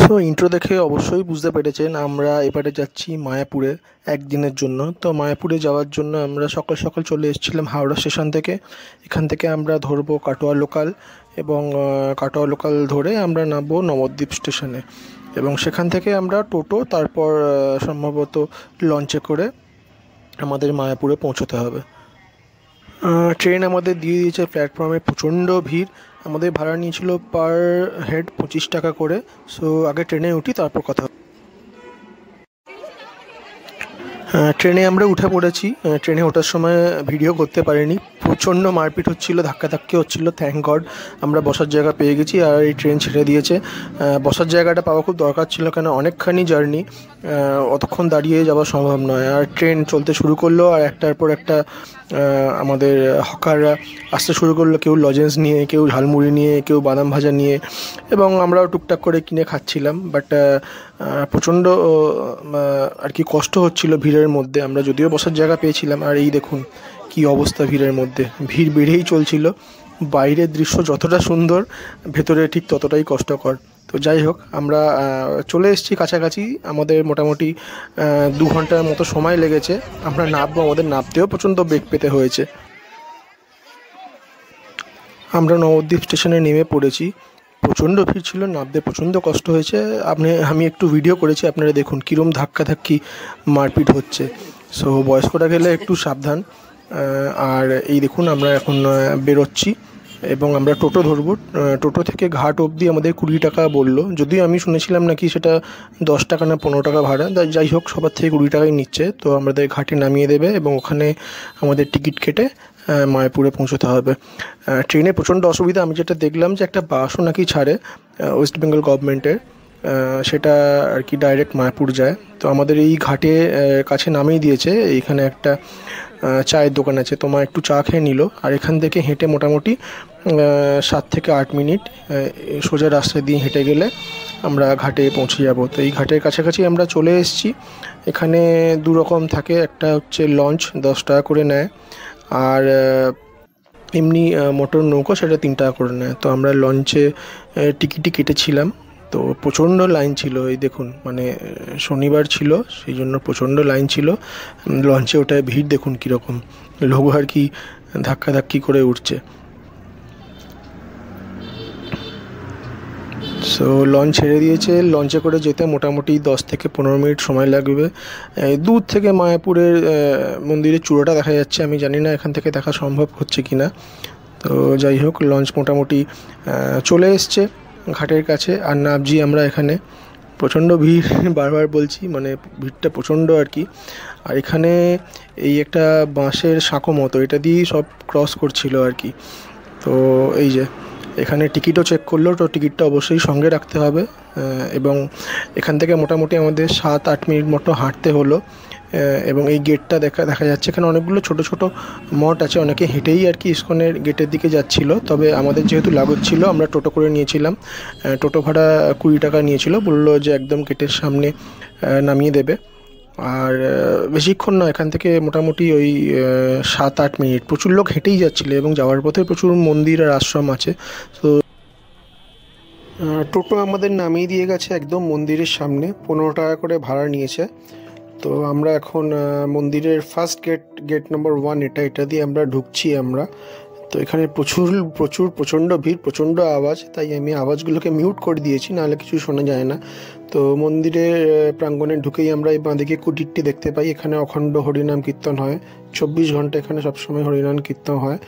So intro দেখে অবশ্যই বুঝতে পেরেছেন আমরা এবারে যাচ্ছি মায়াপুরে একদিনের জন্য। তো মায়াপুরে যাওয়ার জন্য আমরা সকাল সকাল চলে এসেছিলাম হাওড়া স্টেশন থেকে। এখান থেকে আমরা ধরবো কাটোয়া লোকাল এবং কাটোয়া লোকাল ধরে আমরা নামবো নবদ্বীপ স্টেশনে এবং সেখান থেকে আমরা টোটো তারপর সম্ভবত লঞ্চে করে আমাদের মায়াপুরে পৌঁছতে হবে। ট্রেন আমাদের দিয়ে দিয়েছে প্ল্যাটফর্মে, প্রচণ্ড ভিড়। আমাদের ভাড়া নিয়েছিল পার হেড 25 টাকা করে। সো আগে ট্রেনে উঠি তারপর কথা। ট্রেনে আমরা উঠে পড়েছি। ট্রেনে ওঠার সময় ভিডিও করতে পারিনি, প্রচণ্ড মারপিট হচ্ছিল, ধাক্কাধাক্কি হচ্ছিল। থ্যাংক গড আমরা বসার জায়গা পেয়ে গেছি আর এই ট্রেন ছেড়ে দিয়েছে। বসার জায়গাটা পাওয়া খুব দরকার ছিল, কেন অনেকখানি জার্নি, অতক্ষণ দাঁড়িয়ে যাওয়া সম্ভব নয়। আর ট্রেন চলতে শুরু করলো আর একটার পর একটা আমাদের হকাররা আসতে শুরু করলো, কেউ লজেন্স নিয়ে, কেউ ঝালমুড়ি নিয়ে, কেউ বাদাম ভাজা নিয়ে, এবং আমরাও টুকটাক করে কিনে খাচ্ছিলাম। বাট প্রচণ্ড আর কি কষ্ট হচ্ছিল ভিড়ের মধ্যে। আমরা যদিও বসার জায়গা পেয়েছিলাম, আর এই দেখুন কি অবস্থা ভিড়ের মধ্যে, ভিড় বেড়েই চলছিল। বাইরের দৃশ্য যতটা সুন্দর, ভেতরে ঠিক ততটাই কষ্টকর। তো যাই হোক, আমরা চলে এসেছি কাছাকাছি। আমাদের মোটামুটি 2 ঘন্টার মতো সময় লেগেছে। আমরা নামবো, আমাদের নামতেও প্রচণ্ড বেগ পেতে হয়েছে। আমরা নবদ্বীপ স্টেশনে নেমে পড়েছি। প্রচণ্ড ভিড় ছিল, নামতে প্রচণ্ড কষ্ট হয়েছে। আমি একটু ভিডিও করেছি, আপনারা দেখুন কীরকম ধাক্কাধাক্কি মারপিট হচ্ছে। সো বয়স্করা গেলে একটু সাবধান। আর এই দেখুন আমরা এখন বেরোচ্ছি এবং আমরা টোটো ধরবো। টোটো থেকে ঘাট অবধি আমাদের 20 টাকা বললো, যদিও আমি শুনেছিলাম নাকি সেটা 10 টাকা না 15 টাকা ভাড়া। যাই হোক, সবার থেকে 20 টাকাই নিচ্ছে। তো আমাদের ঘাটে নামিয়ে দেবে এবং ওখানে আমাদের টিকিট কেটে মায়াপুরে পৌঁছতে হবে। ট্রেনে প্রচণ্ড অসুবিধা। আমি যেটা দেখলাম যে একটা বাসও নাকি ছাড়ে ওয়েস্ট বেঙ্গল গভর্নমেন্টের, সেটা আর কি ডাইরেক্ট মায়াপুর যায়। তো আমাদের এই ঘাটে কাছে নামিয়ে দিয়েছে। এইখানে একটা চায়ের দোকান আছে, তোমার একটু চা খেয়ে নিল। আর এখান থেকে হেঁটে মোটামুটি 7 থেকে 8 মিনিট সোজা রাস্তা দিয়ে হেঁটে গেলে আমরা ঘাটে পৌঁছে যাব। তো এই ঘাটের কাছাকাছি আমরা চলে এসেছি। এখানে 2 রকম থাকে, একটা হচ্ছে লঞ্চ 10 টাকা করে নেয়, আর এমনি মোটর নৌকো সেটা 3 টাকা করে নেয়। তো আমরা লঞ্চে টিকিটই কেটেছিলাম। তো প্রচণ্ড লাইন ছিল, এই দেখুন, মানে শনিবার ছিল সেই জন্য প্রচণ্ড লাইন ছিল লঞ্চে। ওটায় ভিড় দেখুন কীরকম, লোক আর কি ধাক্কাধাক্কি করে উঠছে। সো লঞ্চ ছেড়ে দিয়েছে। লঞ্চে করে যেতে মোটামুটি 10 থেকে 15 মিনিট সময় লাগবে। দূর থেকে মায়াপুরের মন্দিরের চূড়াটা দেখা যাচ্ছে। আমি জানি না এখান থেকে দেখা সম্ভব হচ্ছে কি না। তো যাই হোক, লঞ্চ মোটামুটি চলে এসছে ঘাটের কাছে। আর নামছি আমরা এখানে। প্রচণ্ড ভিড়, বারবার বলছি, মানে ভিড়টা প্রচণ্ড আর কি। আর এখানে এই একটা বাঁশের সাঁকো মতো, এটা দিয়েই সব ক্রস করছিল আর কি। তো এই যে এখানে টিকিটও চেক করলো, তো টিকিটটা অবশ্যই সঙ্গে রাখতে হবে। এবং এখান থেকে মোটামুটি আমাদের 7-8 মিনিট মতো হাঁটতে হলো। এবং এই গেটটা দেখা যাচ্ছে, এখানে অনেকগুলো ছোট ছোট মঠ আছে। অনেকে হেঁটেই আর কি ইস্কনের গেটের দিকে যাচ্ছিল। তবে আমাদের যেহেতু লাগোজ ছিল, আমরা টোটো করে নিয়েছিলাম। টোটো ভাড়া 20 টাকা নিয়েছিল, বললো যে একদম গেটের সামনে নামিয়ে দেবে। আর বেশিক্ষণ না, এখান থেকে মোটামুটি ওই 7-8 মিনিট। প্রচুর লোক হেঁটেই যাচ্ছিলো এবং যাওয়ার পথে প্রচুর মন্দির আর আশ্রম আছে। তো টোটো আমাদের নামিয়ে দিয়ে গেছে একদম মন্দিরের সামনে, 15 টাকা করে ভাড়া নিয়েছে। তো আমরা এখন মন্দিরের ফার্স্ট গেট নম্বর 1, এটা দিয়ে আমরা ঢুকছি আমরা। তো এখানে প্রচণ্ড ভিড়, প্রচণ্ড আওয়াজ, তাই আমি আওয়াজগুলোকে মিউট করে দিয়েছি, নাহলে কিছু শোনা যায় না। তো মন্দিরের প্রাঙ্গণে ঢুকেই আমরা এই বাঁদিকে কুটিরটি দেখতে পাই। এখানে অখণ্ড হরিনাম কীর্তন হয় 24 ঘন্টা, এখানে সবসময় হরিনাম কীর্তন হয়।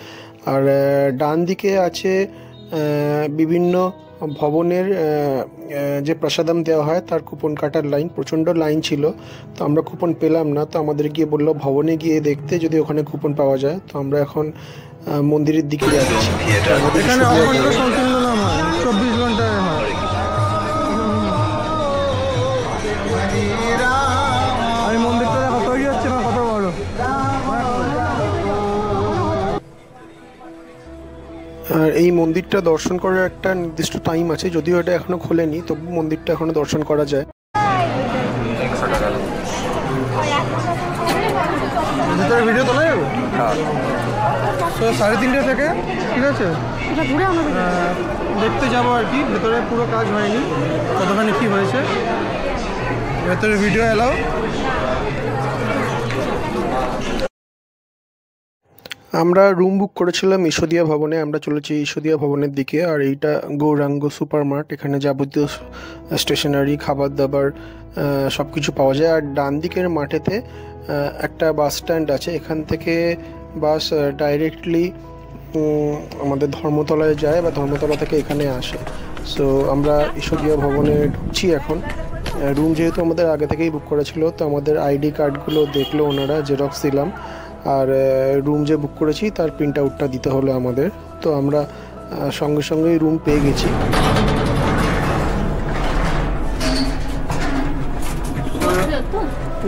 আর ডান দিকে আছে বিভিন্ন ভবনের যে প্রসাদম দেওয়া হয় তার কুপন কাটার লাইন। প্রচণ্ড লাইন ছিল, তো আমরা কুপন পেলাম না। তো আমাদের গিয়ে বললো ভবনে গিয়ে দেখতে যদি ওখানে কুপন পাওয়া যায়। তো আমরা এখন মন্দিরের দিকে যাচ্ছি। আর এই মন্দিরটা দর্শন করার একটা নির্দিষ্ট টাইম আছে, যদিও এটা এখনো খোলেনি, তবু মন্দিরটা এখনো দর্শন করা যায়। ভিডিও তোলা যাবে? তো 3:30 থেকে ঠিক আছে দেখতে যাবো আর কি। ভেতরে পুরো কাজ হয়নি, কতখানি কি হয়েছে ভেতরে ভিডিও এলাও। আমরা রুম বুক করেছিলাম ঈশ্বদিয়া ভবনে, আমরা চলেছি ঈশ্বদিয়া ভবনের দিকে। আর এইটা গৌরাঙ্গ সুপার মার্ট, এখানে যাবতীয় স্টেশনারি, খাবার দাবার সব কিছু পাওয়া যায়। আর ডান দিকের মাঠেতে একটা বাস স্ট্যান্ড আছে, এখান থেকে বাস ডাইরেক্টলি আমাদের ধর্মতলায় যায় বা ধর্মতলা থেকে এখানে আসে। সো আমরা ঈশ্বদিয়া ভবনে ঢুকছি এখন। রুম যেহেতু আমাদের আগে থেকেই বুক করা ছিল, তো আমাদের আইডি কার্ডগুলো দেখলো ওনারা, জেরক্স দিলাম। আর রুম যে বুক করেছি তার প্রিন্ট আউটটা দিতে হলো আমাদের। তো আমরা সঙ্গে সঙ্গেই রুম পেয়ে গেছি।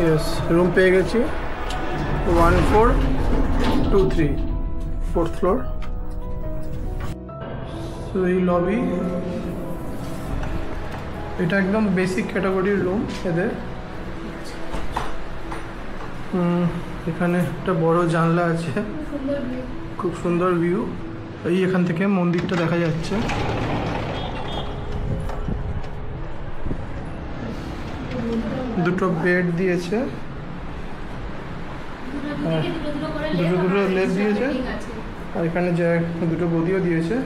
ইয়েস, রুম পেয়ে গেছি 1423, 4th ফ্লোর। তো এই লবি, এটা একদম বেসিক ক্যাটাগরির রুম এদের। এখানে একটা বড় জানলা আছে, খুব সুন্দর ভিউ। এই এখান থেকে মন্দিরটা দেখা যাচ্ছে। দুটো বেড দিয়েছে, দুটো লেপ দিয়েছে, আর এখানে দুটো গদিও দিয়েছে।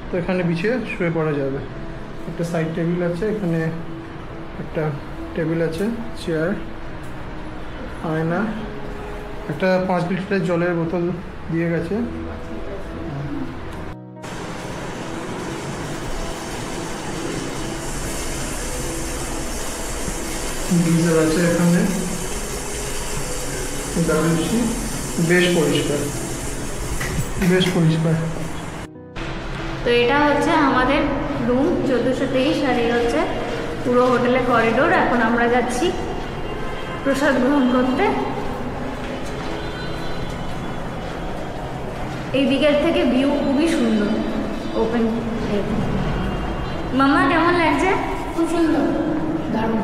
তো এখানে বিছিয়ে শুয়ে পড়া যাবে। একটা সাইড টেবিল আছে, এখানে একটা টেবিল আছে, চেয়ার, আয়না, একটা 5 লিটারের জলের বোতল দিয়ে গেছে। গিজার আছে এখানে, বেশ পরিষ্কার, বেশ পরিষ্কার। তো এটা হচ্ছে আমাদের রুম 1423, আর এই হচ্ছে পুরো হোটেলের করিডোর। এখন আমরা যাচ্ছি প্রসাদ গ্রহণ করতে। এই দিকের থেকে ভিউ খুবই সুন্দর, ওপেন। মামা কেমন লাগছে? খুব সুন্দর, দারুণ।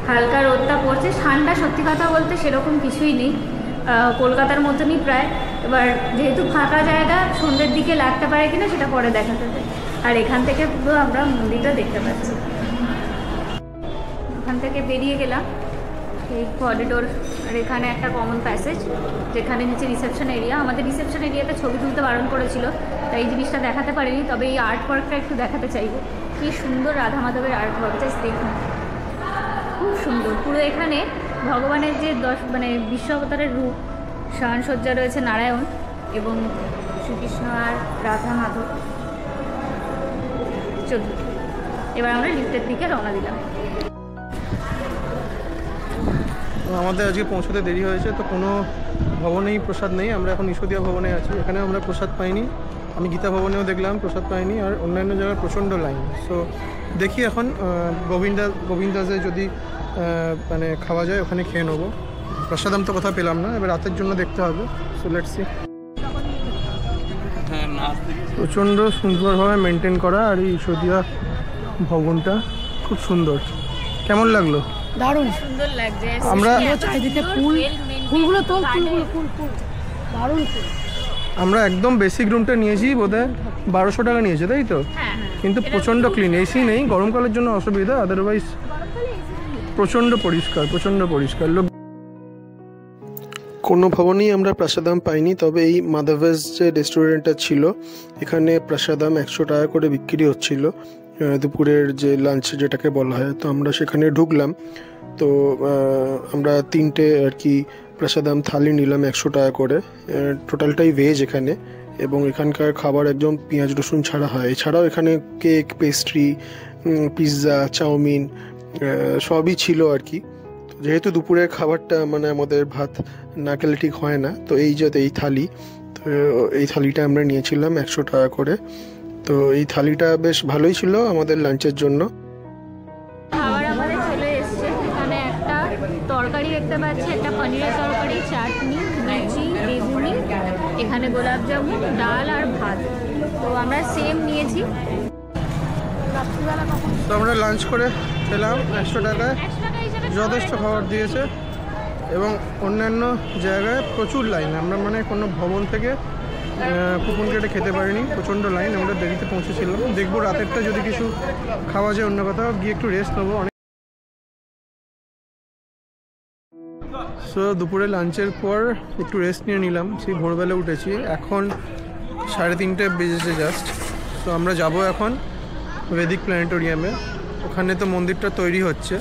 হালকা রোদটা পড়ছে, ঠান্ডা সত্যি কথা বলতে সেরকম কিছুই নেই, কলকাতার মতনই প্রায়। এবার যেহেতু ফাঁকা জায়গা, সন্ধ্যের দিকে লাগতে পারে কিনা সেটা পরে দেখা যাবে। আর এখান থেকে পুরো আমরা মন্দিরটা দেখতে পাচ্ছি। এখান থেকে বেরিয়ে গেলাম এই করিডোর, আর এখানে একটা কমন প্যাসেজ, যেখানে নিচে রিসেপশন এরিয়া। আমাদের রিসেপশন এরিয়াতে ছবি তুলতে বারণ করেছিল, তাই এই জিনিসটা দেখাতে পারিনি। তবে এই আর্ট ওয়ার্কটা একটু দেখাতে চাইবো। কী সুন্দর রাধা মাধবের আর্ট ওয়ার্ক, জাস্ট দেখুন, খুব সুন্দর। পুরো এখানে ভগবানের যে বিশ্ব অবতারের রূপ, শয়নসজ্জা রয়েছে নারায়ণ এবং শ্রীকৃষ্ণ আর রাধা মাধব। চলুন এবার আমরা লিফটের দিকে রওনা দিলাম। আমাদের আজকে পৌঁছতে দেরি হয়েছে, তো কোনো ভবনেই প্রসাদ নেই। আমরা এখন ঈশ্বদিয়া ভবনে আছি, এখানে আমরা প্রসাদ পাইনি। আমি গীতা ভবনেও দেখলাম প্রসাদ পাইনি, আর অন্যান্য জায়গায় প্রচণ্ড লাইন। সো দেখি এখন গোবিন্দাসে যদি মানে খাওয়া যায় ওখানে খেয়ে নেবো। প্রসাদাম তো কোথাও পেলাম না, এবার রাতের জন্য দেখতে হবে। So let's see. প্রচণ্ড সুন্দরভাবে মেনটেন করা, আর এই ঈশ্বদিয়া ভবনটা খুব সুন্দর। কেমন লাগলো? দারুণ সুন্দর লাগছে। আমরা চারিদিকে ফুলগুলো তো ফুল দারুণ ফুল। আমরা একদম বেসিক রুমটা নিয়েছি, বোধহয় 1200 টাকা নিয়েছে, তাই তো? কিন্তু প্রচণ্ড ক্লিন, এসি নেই, গরমকালের জন্য অসুবিধা, আদারওয়াইজ প্রচণ্ড পরিষ্কার, প্রচণ্ড পরিষ্কার। লোক কোনো ভবনেই আমরা প্রসাদাম পাইনি, তবে এই মাধবেজ যে রেস্টুরেন্টটা ছিল, এখানে প্রসাদাম 100 টাকা করে বিক্রি হচ্ছিল দুপুরের যে লাঞ্চ যেটাকে বলা হয়। তো আমরা সেখানে ঢুকলাম, তো আমরা 3টে আর কি প্রসাদাম থালি নিলাম 100 টাকা করে। টোটালটাই ভেজ এখানে, এবং এখানকার খাবার একদম পেঁয়াজ রসুন ছাড়া হয়। এছাড়াও এখানে কেক, পেস্ট্রি, পিৎজা, চাউমিন সবই ছিল আর কি। যেহেতু দুপুরের খাবারটা মানে আমাদের ভাত না খেলে ঠিক হয় না, তো এই থালি, তো এই থালিটা আমরা নিয়েছিলাম 100 টাকা করে। তো এই থালিটা বেশ ভালোই ছিল আমাদের লাঞ্চের জন্য। খাবার আমাদের চলে এসছে। এখানে একটা তরকারি দেখতে পাচ্ছি, একটা পনিরের তরকারি, চাটনি, লুচি, বেগুনি, এখানে গোলাপ জামুন, ডাল আর ভাত। তো আমরা সেম নিয়েছি। তো আমরা লাঞ্চ করে পেলাম 100 টাকায়, যথেষ্ট খাবার দিয়েছে। এবং অন্যান্য জায়গায় প্রচুর লাইন। আমরা মানে কোনো ভবন থেকে কুপন কেটে খেতে পারিনি, প্রচণ্ড লাইন। আমরা দেরিতে পৌঁছেছিলাম। দেখবো রাতেরটা যদি কিছু খাওয়া যায় অন্য কোথাও গিয়ে একটু রেস্ট নেবো। সো দুপুরে লাঞ্চের পর একটু রেস্ট নিয়ে নিলাম, সেই ভোরবেলা উঠেছি। এখন 3:30 বেজেছে জাস্ট। তো আমরা যাব এখন ভেদিক প্ল্যানেটোরিয়ামে। ওখানে তো মন্দিরটা তৈরি হচ্ছে,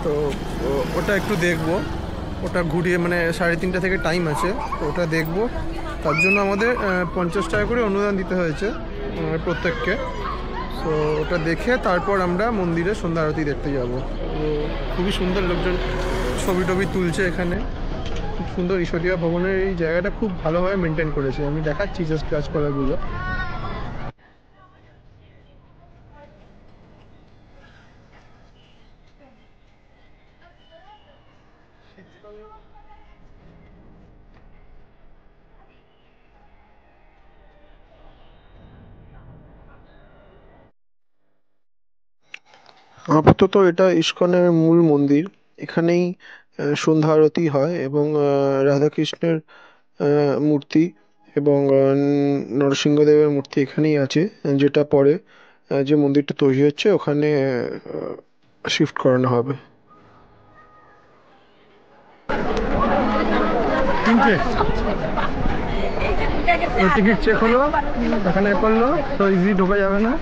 তো ওটা একটু দেখব। ওটা ঘুরিয়ে মানে 3:30 থেকে টাইম আছে, তো ওটা দেখব। তার জন্য আমাদের 50 টাকা করে অনুদান দিতে হয়েছে প্রত্যেককে। সো ওটা দেখে তারপর আমরা মন্দিরে সন্ধ্যা আরতি দেখতে যাব। তো খুবই সুন্দর, লোকজন ছবি টবি তুলছে এখানে। খুব সুন্দর। ঈশ্বরীয়া ভবনের এই জায়গাটা খুব ভালোভাবে মেনটেন করেছে। আমি দেখাচ্ছি জাস্ট গাছপালাগুলো। আপাতত এটা ইস্কনের মূল মন্দির। এখানেই সন্ধ্যা আরতি হয় এবং রাধাকৃষ্ণের মূর্তি এবং নরসিংহদেবের মূর্তি এখানেই আছে, যেটা পরে যে মন্দিরটা তৈরি হচ্ছে ওখানে শিফট করানো হবে। টিকিট চেক হলো, এখানে করলো, তো ইজি ঢোকা যাবে না।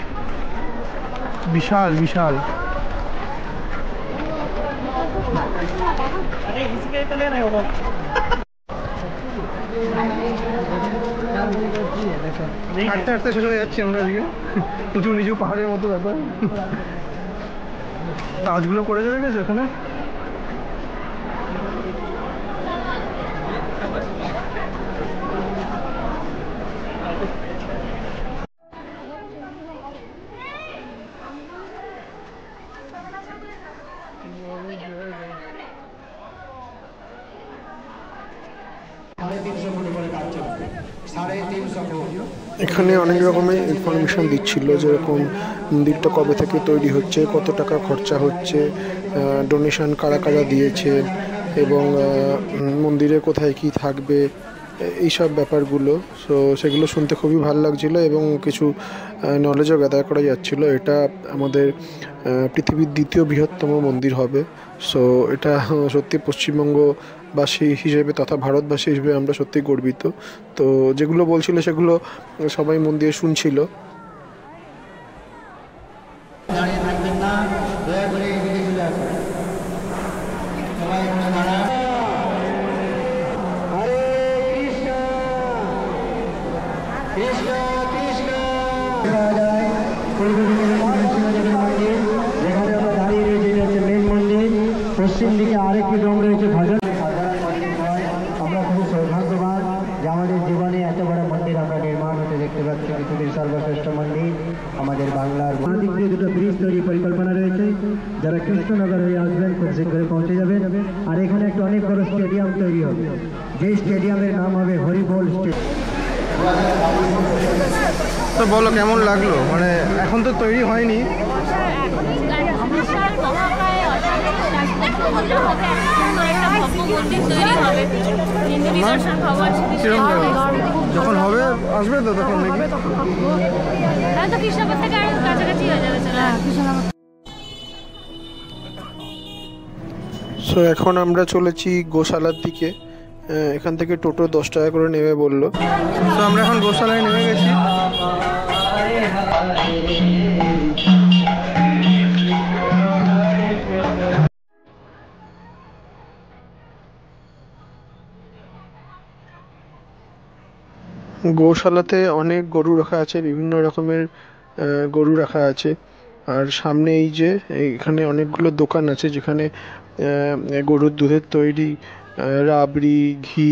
বিশাল বিশাল। হাঁটতে হাঁটতে শেষ হয়ে যাচ্ছি আমরা আজকে। উঁচু নিচু পাহাড়ের মতো ব্যাপার। কাজগুলো করে যাবে গেছে ওখানে। এখানে অনেক রকমের ইনফরমেশন দিচ্ছিল, যেরকম মন্দিরটা কবে থেকে তৈরি হচ্ছে, কত টাকা খরচা হচ্ছে, ডোনেশন কারা কারা দিয়েছে এবং মন্দিরে কোথায় কি থাকবে, এইসব ব্যাপারগুলো। সো সেগুলো শুনতে খুবই ভালো লাগছিলো এবং কিছু নলেজও গ্যাদার করা যাচ্ছিলো। এটা আমাদের পৃথিবীর দ্বিতীয় বৃহত্তম মন্দির হবে। সো এটা সত্যি পশ্চিমবঙ্গবাসী হিসেবে তথা ভারতবাসী হিসেবে আমরা সত্যি গর্বিত। তো যেগুলো বলছিল সেগুলো সবাই মন দিয়ে শুনছিল। পশ্চিম দিকে আরেকটি ডোম রয়েছে ভজন। আমরা খুবই সৌভাগ্যবান যে আমাদের জীবনে এত বড় মন্দির আমরা নির্মাণ হতে দেখতে পাচ্ছি। পৃথিবীর সর্বশ্রেষ্ঠ মন্দির আমাদের বাংলার। দিক দিয়ে দুটো ব্রিজ তৈরি পরিকল্পনা রয়েছে। যারা কৃষ্ণনগর হয়ে আসবেন খুব শীঘ্রই পৌঁছে যাবেন। আর এখানে একটা অনেক বড় স্টেডিয়াম তৈরি হবে, যে স্টেডিয়ামের নাম হবে হরিবোল স্টেডিয়াম। তো বলো কেমন লাগলো? মানে এখন তো তৈরি হয়নি। যখন হবে আসবে তো তখন নাকি? সো এখন আমরা চলেছি গোশালার দিকে। এখান থেকে টোটো 10 টাকা করে নেবে বললো। তো আমরা এখন গোশালায় নেমে গেছি। গোশালাতে অনেক গরু রাখা আছে, বিভিন্ন রকমের গরু রাখা আছে। আর সামনে এই যে এখানে অনেকগুলো দোকান আছে, যেখানে গরুর দুধের তৈরি রাবড়ি, ঘি,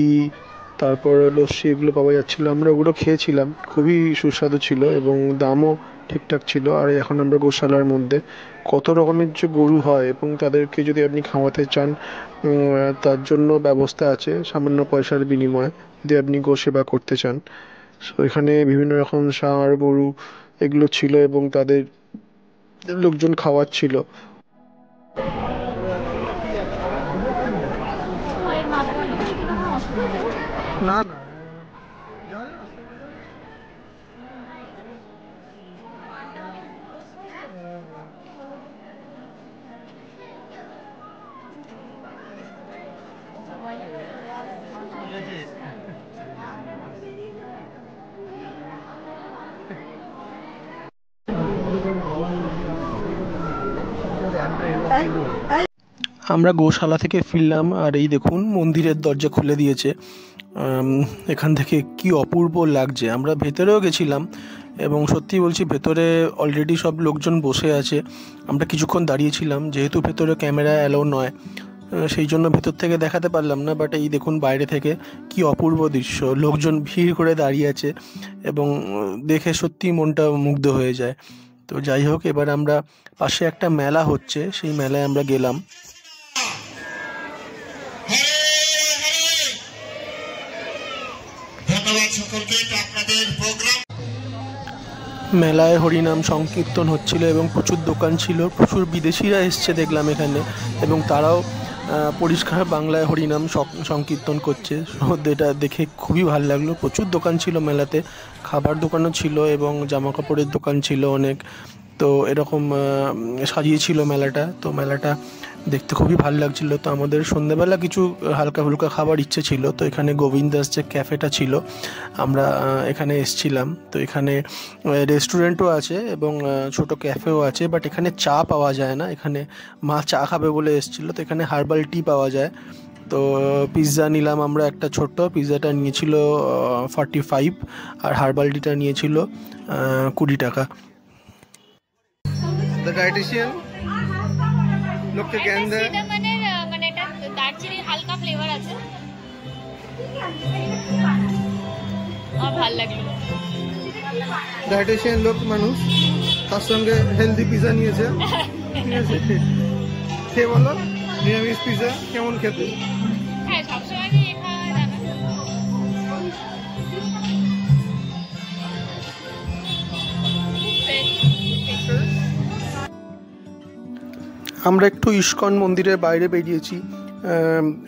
তারপর লস্যি এগুলো পাওয়া যাচ্ছিলো। আমরা ওগুলো খেয়েছিলাম, খুবই সুস্বাদু ছিল এবং দামও ঠিকঠাক ছিল। আর এখন আমরা গোশালার মধ্যে। কত রকমের যে গরু হয় এবং তাদেরকে যদি আপনি খাওয়াতে চান তার জন্য ব্যবস্থা আছে সামান্য পয়সার বিনিময়ে, যদি আপনি গোসেবা করতে চান। সো এখানে বিভিন্ন রকম ষাঁড়, গরু এগুলো ছিল এবং তাদের লোকজন খাওয়াচ্ছিল। অসুবিধা নেই। না না আমরা গোশালা থেকে ফিরলাম আর এই দেখুন মন্দিরের দরজা খুলে দিয়েছে। এখান থেকে কি অপূর্ব লাগছে। আমরা ভেতরেও গেছিলাম এবং সত্যি বলছি ভেতরে অলরেডি সব লোকজন বসে আছে। আমরা কিছুক্ষণ দাঁড়িয়েছিলাম, যেহেতু ভেতরে ক্যামেরা অ্যালাউ নয় সেই জন্য ভেতর থেকে দেখাতে পারলাম না। বাট এই দেখুন বাইরে থেকে কি অপূর্ব দৃশ্য, লোকজন ভিড় করে দাঁড়িয়ে আছে এবং দেখে সত্যি মনটা মুগ্ধ হয়ে যায়। তো যাই হোক, এবার আমরা পাশে একটা মেলা হচ্ছে, সেই মেলায় আমরা গেলাম। মেলায় হরিনাম সংকীর্তন হচ্ছিল এবং প্রচুর দোকান ছিল, প্রচুর বিদেশিরা এসছে দেখলাম এখানে এবং তারাও পরিষ্কার বাংলায় হরিনাম সংকীর্তন করছে। এটা দেখে খুবই ভালো লাগলো। প্রচুর দোকান ছিল মেলাতে, খাবার দোকানও ছিল এবং জামা কাপড়ের দোকান ছিল অনেক। তো এরকম সাজিয়েছিল মেলাটা। তো মেলাটা দেখতে খুবই ভালো লাগছিল। তো আমাদের সন্ধ্যেবেলা কিছু হালকা ফুলকা খাবার ইচ্ছে ছিল, তো এখানে গোবিন্দাস যে ক্যাফেটা ছিল আমরা এখানে এসছিলাম। তো এখানে রেস্টুরেন্টও আছে এবং ছোট ক্যাফেও আছে, বাট এখানে চা পাওয়া যায় না। এখানে মা চা খাবে বলে এসেছিলো, তো এখানে হার্বাল টি পাওয়া যায়। তো পিৎজা নিলাম আমরা একটা ছোট্ট, পিৎজাটা নিয়েছিল 45 আর হার্বাল টিটা নিয়েছিল 20 টাকা। The dietitian लोग के अंदर মানে এটা দারচিনির হালকা ফ্লেভার আছে আর ভালো লাগলো। ডায়েটিশিয়ান লোক মানুষ, তার সঙ্গে হেলদি পিৎজা নিয়েছে। ঠিক আছে, খেয়ে বলো নিরামিষ পিৎজা কেমন খেতে? হ্যাঁ, সবসময় কি খাওয়া যায় না। আমরা একটু ইস্কন মন্দিরের বাইরে বেরিয়েছি।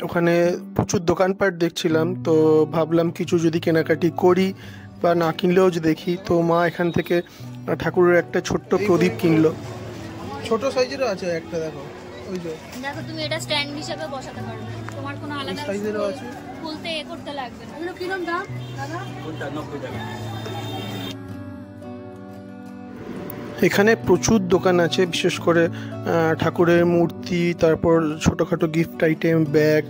ওখানে প্রচুর দোকানপাট দেখছিলাম, তো ভাবলাম কিছু যদি কেনাকাটি করি বা না কিনলেও যে দেখি। তো মা এখান থেকে ঠাকুরের একটা ছোট্ট প্রদীপ কিনলো, ছোট সাইজেরও আছে একটা, দেখো ওই যে। দেখো তুমি এটা স্ট্যান্ড হিসেবে বসাতে পারবে, তোমার কোনো আলাদা সাইজেরও আছে, খুলতে করতে লাগবে না। এগুলো কিরম দাম দাদা? কোনটা 90 টাকা। এখানে প্রচুর দোকান আছে, বিশেষ করে ঠাকুরের মূর্তি, তারপর ছোটোখাটো গিফট আইটেম, ব্যাগ,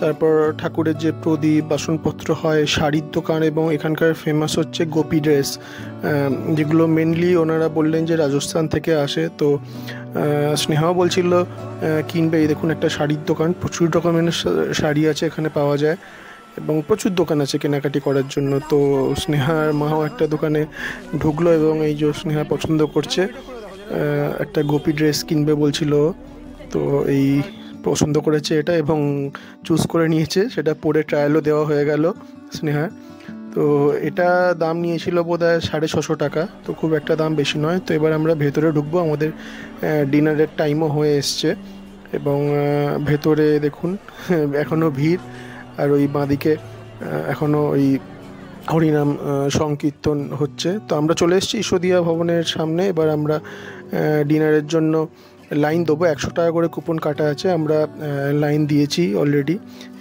তারপর ঠাকুরের যে প্রদীপ, বাসনপত্র হয়, শাড়ির দোকান এবং এখানকার ফেমাস হচ্ছে গোপী ড্রেস, যেগুলো মেনলি ওনারা বললেন যে রাজস্থান থেকে আসে। তো স্নেহাও বলছিল কিনবে। এই দেখুন একটা শাড়ির দোকান, প্রচুর রকমের শাড়ি আছে এখানে পাওয়া যায় এবং প্রচুর দোকান আছে কেনাকাটি করার জন্য। তো স্নেহার মাও একটা দোকানে ঢুকলো এবং এই যে স্নেহা পছন্দ করছে একটা গোপী ড্রেস কিনবে বলছিল। তো এই পছন্দ করেছে এটা এবং চুজ করে নিয়েছে, সেটা পরে ট্রায়ালও দেওয়া হয়ে গেল স্নেহা। তো এটা দাম নিয়েছিল বোধহয় 650 টাকা, তো খুব একটা দাম বেশি নয়। তো এবার আমরা ভেতরে ঢুকবো, আমাদের ডিনারের টাইমও হয়ে এসছে এবং ভেতরে দেখুন এখনও ভিড়। আর ওই বাঁদিকে এখনও ওই হরিনাম সংকীর্তন হচ্ছে। তো আমরা চলে এসেছি ঈশ্বরদীয়া ভবনের সামনে। এবার আমরা ডিনারের জন্য লাইন দেবো, 100 টাকা করে কুপন কাটা আছে। আমরা লাইন দিয়েছি অলরেডি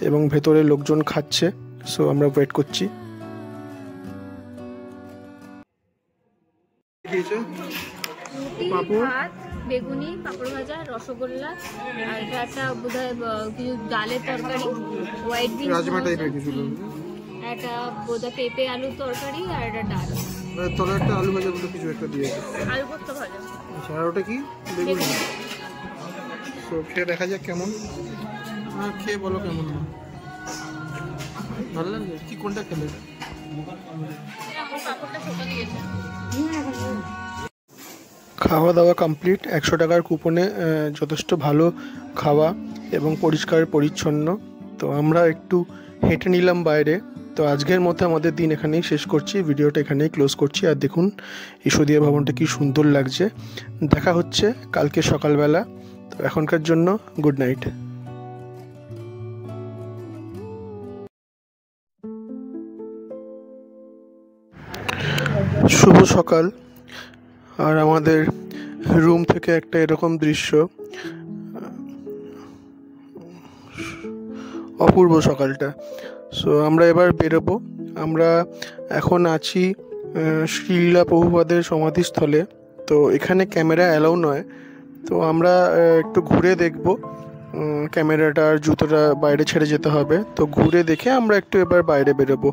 এবং ভেতরে লোকজন খাচ্ছে, সো আমরা ওয়েট করছি। রুটি, ভাত, বেগুনি, পাঁপড় ভাজা, রসগোল্লা আর এটা একটা বোধহয় কিছু ডালের তরকারি, হোয়াইট বিনস রাজমা টাইপের কিছু, একটা বোধহয় পেঁপে আলুর তরকারি আর একটা ডাল, তলে একটা আলু ভাজা বলে কিছু একটা দিয়েছে, আলু পোস্ত ভাজা। আচ্ছা, আর ওটা কি? বেগুনি। তো খেয়ে দেখা যাক কেমন, খেয়ে বলো কেমন ভালো লাগবে কি, কোনটা খেলে? পাঁপড়টা ছোট দিয়েছে। খাওয়া দাওয়া কমপ্লিট। 100 টাকার কুপনে যথেষ্ট ভালো খাওয়া এবং পরিষ্কার পরিচ্ছন্ন। তো আমরা একটু হেঁটে নিলাম বাইরে। তো আজকের মতো আমাদের দিন এখানেই শেষ করছি, ভিডিওটা এখানেই ক্লোজ করছি। আর দেখুন ঈশ্বরদীয়া ভবনটা কি সুন্দর লাগছে। দেখা হচ্ছে কালকে সকালবেলা। তো এখনকার জন্য গুড নাইট। শুভ সকাল। আর আমাদের রুম থেকে একটা এরকম দৃশ্য, অপূর্ব সকালটা। সো আমরা এবার বেরোবো। আমরা এখন আছি শ্রীলীলা প্রভুপাদের সমাধিস্থলে। তো এখানে ক্যামেরা অ্যালাউ নয়, তো আমরা একটু ঘুরে দেখব। ক্যামেরাটা আর জুতোটা বাইরে ছেড়ে যেতে হবে, তো ঘুরে দেখে আমরা একটু এবার বাইরে বেরোবো।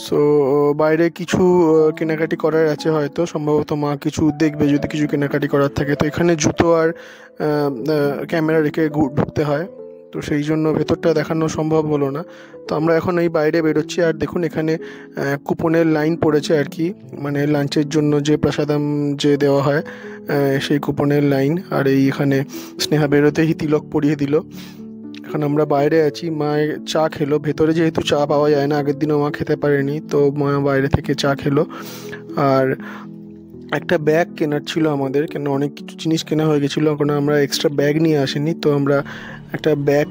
সো বাইরে কিছু কেনাকাটি করার আছে, হয়তো সম্ভবত মা কিছু দেখবে যদি কিছু কেনাকাটি করার থাকে। তো এখানে জুতো আর ক্যামেরা রেখে ঢুকতে হয়, তো সেই জন্য ভেতরটা দেখানো সম্ভব হলো না। তো আমরা এখন এই বাইরে বেরোচ্ছি। আর দেখুন এখানে কুপনের লাইন পড়েছে আর কি, মানে লাঞ্চের জন্য যে প্রসাদাম যে দেওয়া হয় সেই কুপনের লাইন। আর এই এখানে স্নেহা বেরোতেই তিলক পরিয়ে দিল। এখন আমরা বাইরে আছি, মা চা খেলো। ভেতরে যেহেতু চা পাওয়া যায় না, আগের দিনও মা খেতে পারেনি, তো মা বাইরে থেকে চা খেলো। আর একটা ব্যাগ কেনার ছিল আমাদের, কেন অনেক কিছু জিনিস কেনা হয়ে গেছিলো, এখন আমরা এক্সট্রা ব্যাগ নিয়ে আসিনি। তো আমরা একটা ব্যাগ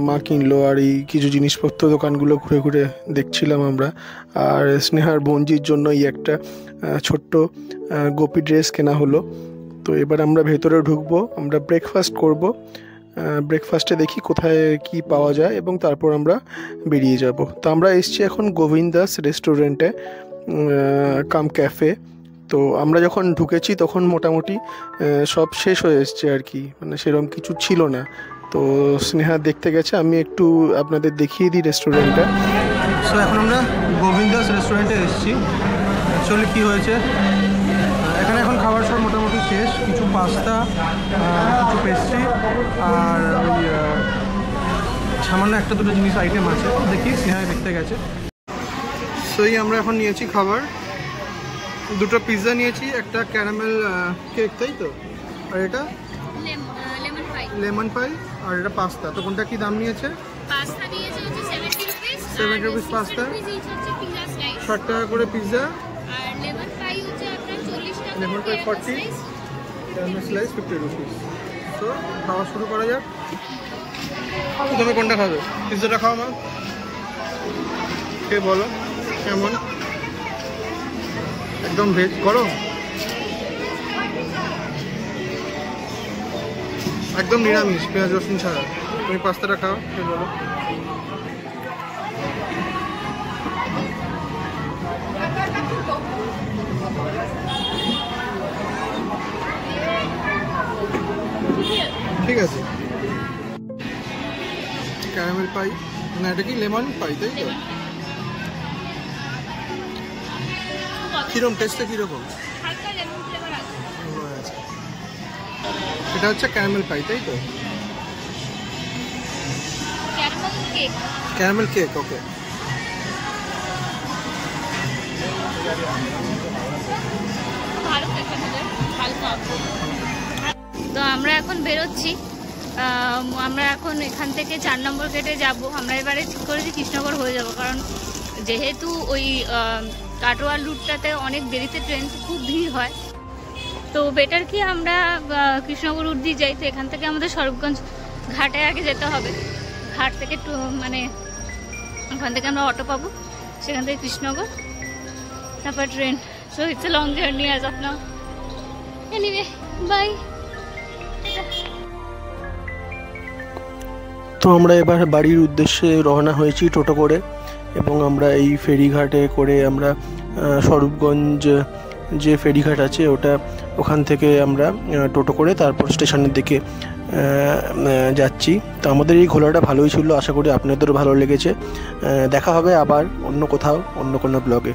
মা কিনলো। আর এই কিছু জিনিসপত্র দোকানগুলো ঘুরে ঘুরে দেখছিলাম আমরা। আর স্নেহার বোনজির জন্য এই একটা ছোট্ট গোপী ড্রেস কেনা হলো। তো এবার আমরা ভেতরে ঢুকবো, আমরা ব্রেকফাস্ট করব। ব্রেকফাস্টে দেখি কোথায় কি পাওয়া যায় এবং তারপর আমরা বেরিয়ে যাব। তো আমরা এসছি এখন গোবিন্দাস রেস্টুরেন্টে কাম ক্যাফে। তো আমরা যখন ঢুকেছি তখন মোটামুটি সব শেষ হয়ে এসছে আর কি, মানে সেরকম কিছু ছিল না। তো স্নেহা দেখতে গেছে, আমি একটু আপনাদের দেখিয়ে দিই রেস্টুরেন্টটা। সো এখন আমরা গোবিন্দাস রেস্টুরেন্টে এসেছি। অ্যাকচুয়ালি কী হয়েছে, এখানে এখন খাবার সব মোটামুটি শেষ। কিছু পাস্তা, কিছু পেস্ট্রি আর ওই সামান্য একটা দুটো জিনিস আইটেম আছে, দেখি স্নেহা দেখতে গেছে। সেই আমরা এখন নিয়েছি খাবার, দুটো পিৎজা নিয়েছি, একটা ক্যারামেল কেক, তাই তো, আর এটা লেমন পাই, আর এটা পাস্তা। তো কোনটা কি দাম নিয়েছে? পাস্তা নিয়েছে হচ্ছে 70 রুপিস, 70 রুপিস পাস্তা, 60 টাকা করে পিৎজা, আর লেমন পাই হচ্ছে আপনার 40 টাকা, লেমন পাই 40, ক্যারামেল স্লাইস 50 রুপিস। তো খাওয়া শুরু করা যাক। তুমি কোনটা খাবে? পিৎজাটা খাও মা, খেয়ে বলো কেমন। একদম ভেজ গরম, একদম নিরামিষ, পেঁয়াজ রসুন ছাড়া। তুমি পাস্তাটা খাও, খেয়ে বলো। ঠিক আছে, ক্যারামেল পাই না, এটা কি লেমন পাই, তাই তো? কিরকম টেস্টটা কিরকম? হালকা লেমন ফ্লেভার আছে। এটা হচ্ছে ক্যারামেল পাই, তাই তো? ক্যারামেল কেক, ক্যারামেল কেক, ওকে। ভালো খেতে হবে, হালকা। তো আমরা এখন বেরোচ্ছি। আমরা এখন এখান থেকে 4 নম্বর গেটে যাব। আমরা এবারে ঠিক করেছি কৃষ্ণনগর হয়ে যাব, কারণ যেহেতু ওই কাটোয়ার রুটটাতে অনেক দেরিতে ট্রেন, খুব ভিড় হয়। তো বেটার কি আমরা কৃষ্ণনগর রুট দিয়ে যাই। তো এখান থেকে আমাদের স্বরূপগঞ্জ ঘাটে আগে যেতে হবে। ঘাট থেকে একটু মানে ওখান থেকে আমরা অটো পাবো, সেখান থেকে কৃষ্ণনগর, তারপর train. So it's a long journey as of now. Anyway, bye. তো আমরা এবার বাড়ির উদ্দেশ্যে রওনা হয়েছি টোটো করে, এবং আমরা এই ফেরিঘাটে করে আমরা স্বরূপগঞ্জ যে ফেরিঘাট আছে ওখান থেকে আমরা টোটো করে তারপর স্টেশনের দিকে যাচ্ছি। তো আমাদের এই ঘোরাটা ভালোই ছিল, আশা করি আপনাদেরও ভালো লেগেছে। দেখা হবে আবার অন্য কোথাও, অন্য কোনো ব্লগে।